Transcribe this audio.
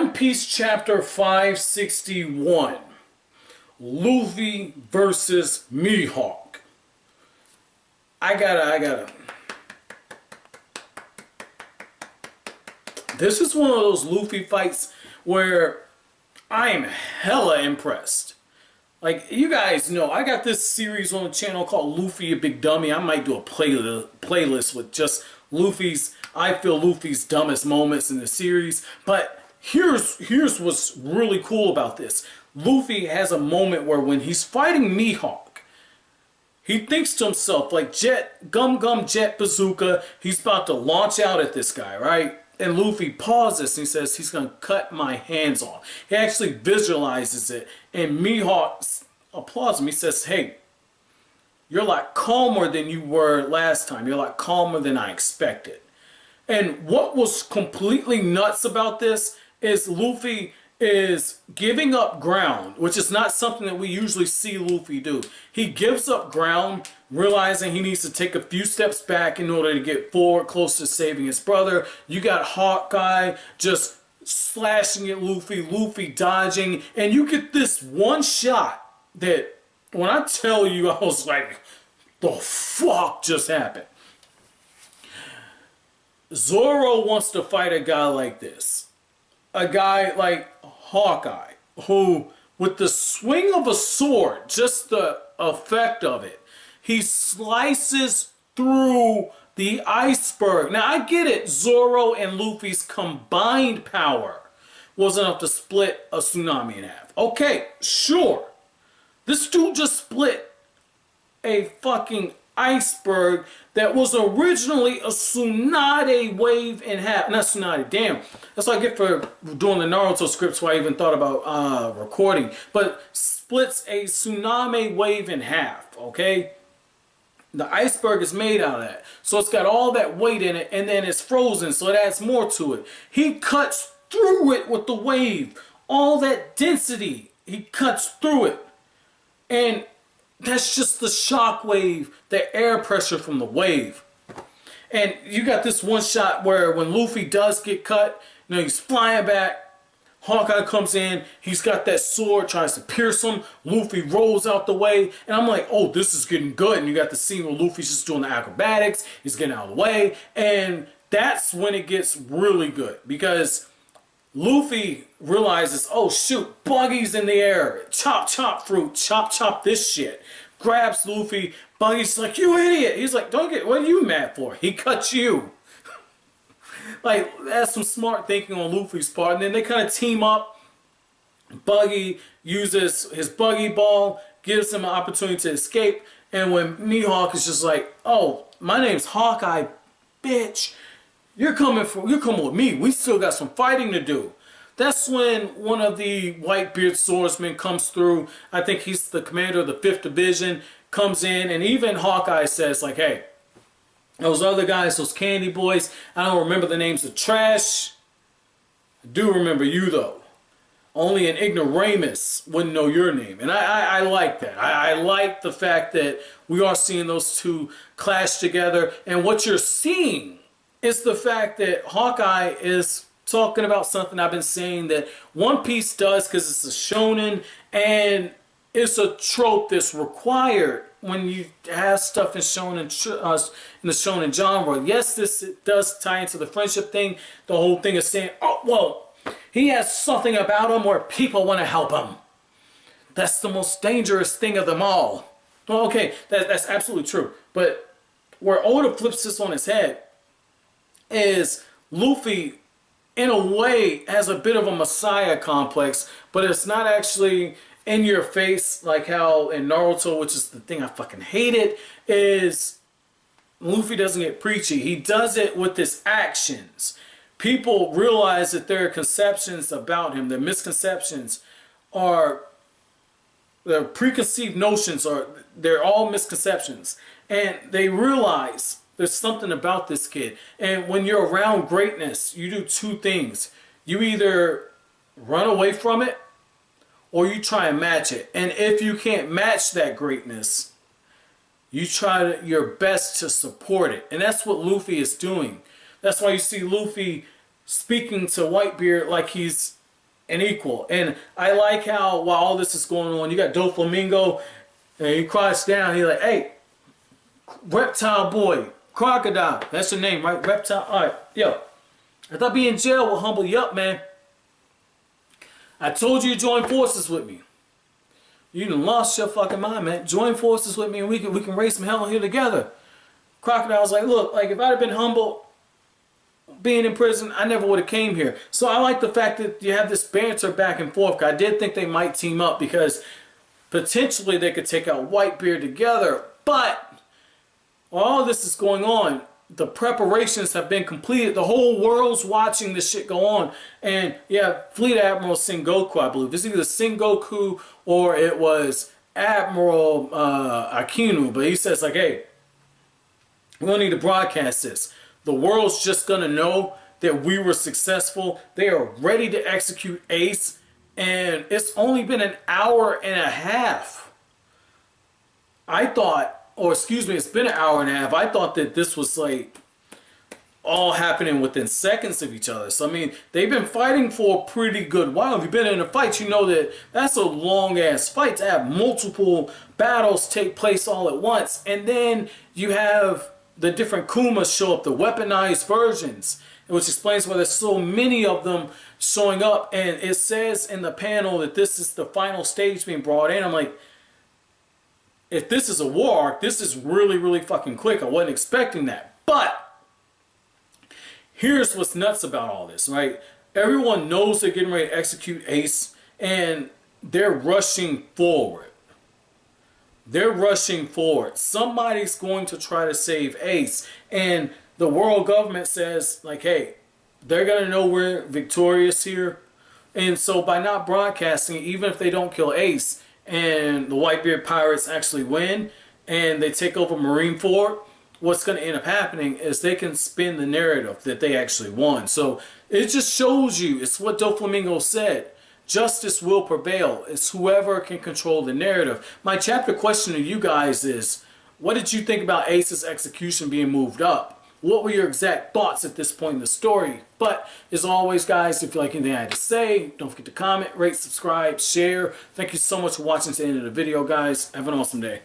One Piece chapter 561. Luffy versus Mihawk. I gotta. This is one of those Luffy fights where I am hella impressed. Like, you guys know, I got this series on the channel called Luffy, a Big Dummy. I might do a playlist with just I feel Luffy's dumbest moments in the series. But here's what's really cool about this. Luffy has a moment where when he's fighting Mihawk, he thinks to himself, like, Gum Jet Bazooka, he's about to launch out at this guy, right? And Luffy pauses and he says he's going to cut my hands off. He actually visualizes it. And Mihawk applauds him. He says, hey, you're a lot calmer than you were last time. You're a lot calmer than I expected. And what was completely nuts about this is Luffy is giving up ground, which is not something that we usually see Luffy do. He gives up ground, realizing he needs to take a few steps back in order to get forward, close to saving his brother. You got Hawkeye just slashing at Luffy, Luffy dodging, and you get this one shot that, when I tell you, I was like, the fuck just happened? Zoro wants to fight a guy like this. A guy like Hawkeye, who, with the swing of a sword, just the effect of it, he slices through the iceberg. Now, I get it. Zoro and Luffy's combined power was enough to split a tsunami in half. Okay, sure. This dude just split a fucking iceberg that was originally a tsunami wave in half. Not tsunami, damn. That's what I get for doing the Naruto scripts, why I even thought about recording. But splits a tsunami wave in half, okay? The iceberg is made out of that. So it's got all that weight in it, and then it's frozen, so it adds more to it. He cuts through it with the wave. All that density, he cuts through it. And that's just the shock wave, the air pressure from the wave. And you got this one shot where when Luffy does get cut, you know, he's flying back. Hawkeye comes in, he's got that sword, tries to pierce him. Luffy rolls out the way, and I'm like, oh, this is getting good. And you got the scene where Luffy's just doing the acrobatics, he's getting out of the way, and that's when it gets really good, because Luffy realizes, oh shoot, Buggy's in the air. Chop, chop, fruit, chop, chop this shit. Grabs Luffy, Buggy's like, you idiot. He's like, don't get, what are you mad for? He cut you. Like, that's some smart thinking on Luffy's part. And then they kind of team up. Buggy uses his Buggy ball, gives him an opportunity to escape. And when Mihawk is just like, oh, my name's Hawkeye, bitch. You're coming with me. We still got some fighting to do. That's when one of the Whitebeard swordsmen comes through. I think he's the commander of the 5th Division, comes in, and even Hawkeye says, like, hey, those other guys, those candy boys, I don't remember the names of trash. I do remember you, though. Only an ignoramus wouldn't know your name. And I like that. I like the fact that we are seeing those two clash together. And what you're seeing is the fact that Hawkeye is talking about something I've been saying that One Piece does, because it's a shonen and it's a trope that's required when you have stuff in the shonen genre. Yes, it does tie into the friendship thing. The whole thing is saying, oh, well, he has something about him where people want to help him. That's the most dangerous thing of them all. Well, okay, that's absolutely true. But where Oda flips this on his head is Luffy, in a way, has a bit of a messiah complex, but it's not actually in your face like how in Naruto, which is the thing I fucking hated, is Luffy doesn't get preachy. He does it with his actions. People realize that there are conceptions about him. Their misconceptions are, their preconceived notions are, they're all misconceptions. And they realize there's something about this kid. And when you're around greatness, you do two things. You either run away from it, or you try and match it. And if you can't match that greatness, you try your best to support it. And that's what Luffy is doing. That's why you see Luffy speaking to Whitebeard like he's and equal. And I like how while all this is going on, you got Doflamingo, and he crouched down. He's like, hey, reptile boy, Crocodile. That's your name, right? Reptile. All right, yo. I thought being in jail will humble you up, man. I told you to join forces with me. You done lost your fucking mind, man. Join forces with me and we can raise some hell here together. Crocodile was like, look, like if I'd have been humble being in prison, I never would have came here. So I like the fact that you have this banter back and forth. I did think they might team up because potentially they could take out Whitebeard together. But while all this is going on, the preparations have been completed. The whole world's watching this shit go on. And yeah, Fleet Admiral Sengoku, I believe. It's either Sengoku or it was Admiral Akinu. But he says like, hey, we don't need to broadcast this. The world's just going to know that we were successful. They are ready to execute Ace. And it's only been an hour and a half. I thought, or excuse me, it's been an hour and a half. I thought that this was like all happening within seconds of each other. So, I mean, they've been fighting for a pretty good while. If you've been in a fight, you know that that's a long-ass fight to have multiple battles take place all at once. And then you have the different Kumas show up, the weaponized versions, which explains why there's so many of them showing up. And it says in the panel that this is the final stage being brought in. I'm like, if this is a war arc, this is really, really fucking quick. I wasn't expecting that. But here's what's nuts about all this, right? Everyone knows they're getting ready to execute Ace, and they're rushing forward. They're rushing forward. Somebody's going to try to save Ace. And the world government says, like, hey, they're going to know we're victorious here. And so by not broadcasting, even if they don't kill Ace, and the Whitebeard pirates actually win and they take over Marineford, what's going to end up happening is they can spin the narrative that they actually won. So it just shows you, it's what Doflamingo said, justice will prevail. It's whoever can control the narrative. My chapter question to you guys is, what did you think about Ace's execution being moved up? What were your exact thoughts at this point in the story? But as always, guys, if you like anything I had to say, don't forget to comment, rate, subscribe, share. Thank you so much for watching to the end of the video, guys. Have an awesome day.